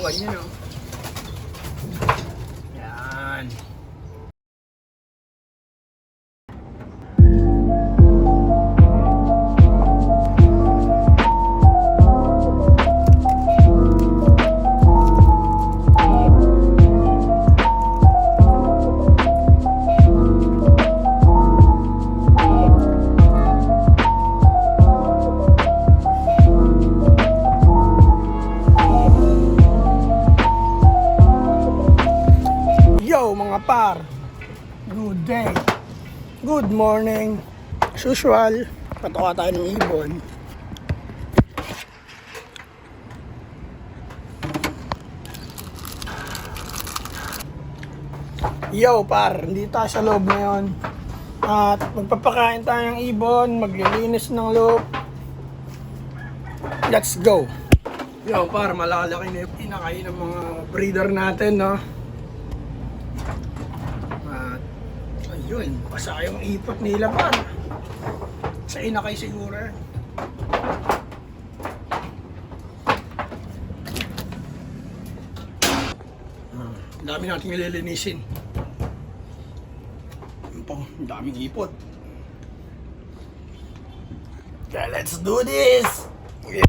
buhay niya, no? Yan. Yo mga par, good day, good morning. As usual, patuka tayo ng ibon. Yo par, hindi tayo sa loob ngayon. At magpapakain tayo ng ibon, maglilinis ng loob. Let's go. Yo par, malalaki na yung pinakain ng mga breeder natin, no? Yun, basa yung ipot nila pa. Sa inakay siguro. Dami natin nililinisin. Ang daming ipot. Okay, let's do this! Yeah.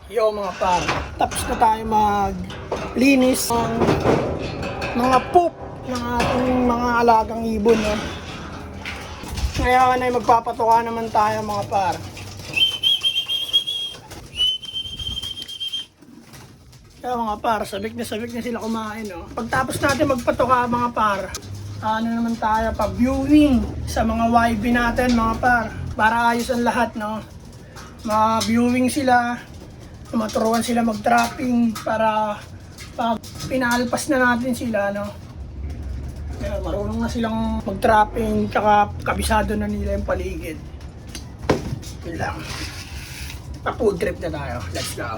Yo mga par, tapos na tayo maglinis ng mga poop ng ating mga alagang ibon, no? Ngayon ay magpapatuka naman tayo mga par. Kaya mga par, sabik na sila kumain, no? Pagtapos natin magpatuka mga par, ano naman tayo, pa-viewing sa mga YB natin mga par, para ayos ang lahat, no? Ma-viewing sila, maturuan sila mag-trapping para pag pinalpas na natin sila, no? Kaya marunong na silang mag-trapping, tsaka kabisado na nila yung paligid. Yun lang. Pa-food trip na tayo. Let's go.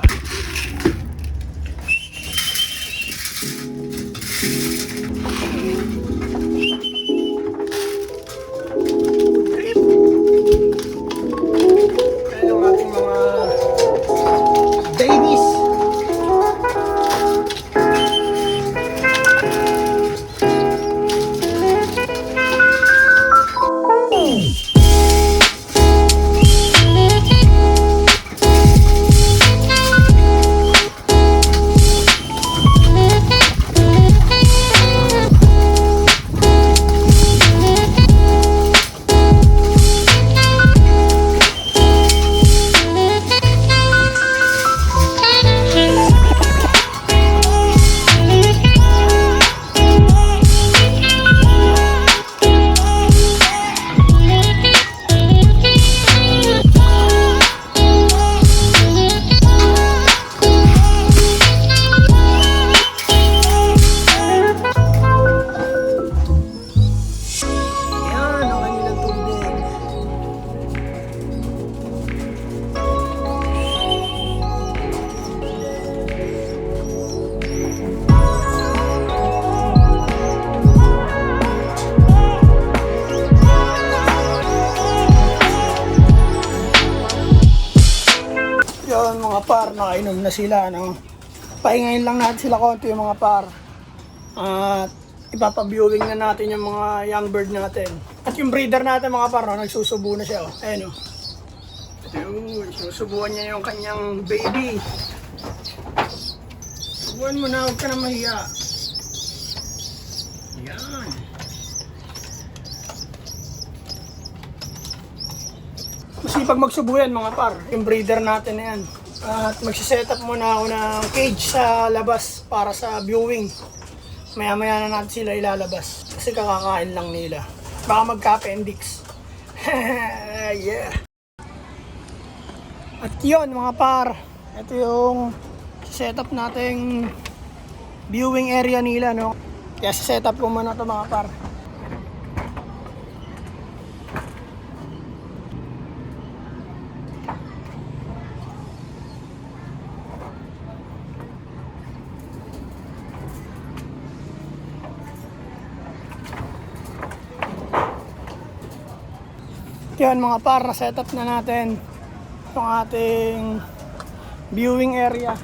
na sila, no? Pahingayin lang natin sila konti yung mga par. At ipapaviewing na natin yung mga young bird natin. At yung breeder natin mga par, no? Nagsusubo na siya. Oh. Ayan o. Yun, susubuan niya yung kanyang baby. Subuan mo na, huwag ka na mahiya. Yan. Masipag magsubo yan mga par, yung breeder natin na yan. At magsiset up muna ako ng cage sa labas para sa viewing. Maya maya na natin sila ilalabas kasi kakakain lang nila. Baka magka-appendix. Yeah. At yun mga par, ito yung set up nating viewing area nila, no? Kaya set up ko muna ito mga par. Yan mga par, na-set up na natin itong ating viewing area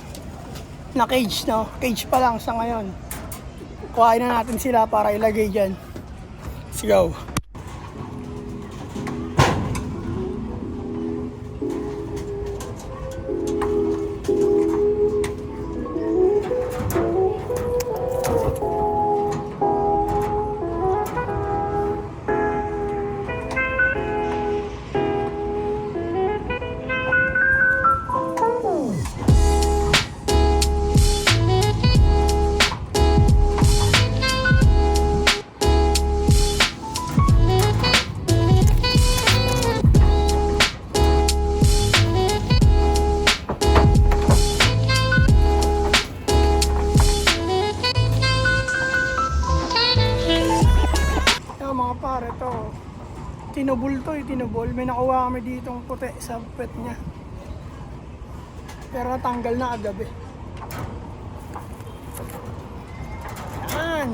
na cage, no? Cage pa lang sa ngayon. Kuhain na natin sila para ilagay dyan. Let's go. Mga par, ito tinubol to, tinubol. May nakuha kami ditong puti sa pet niya, pero natanggal na agabi. Yan.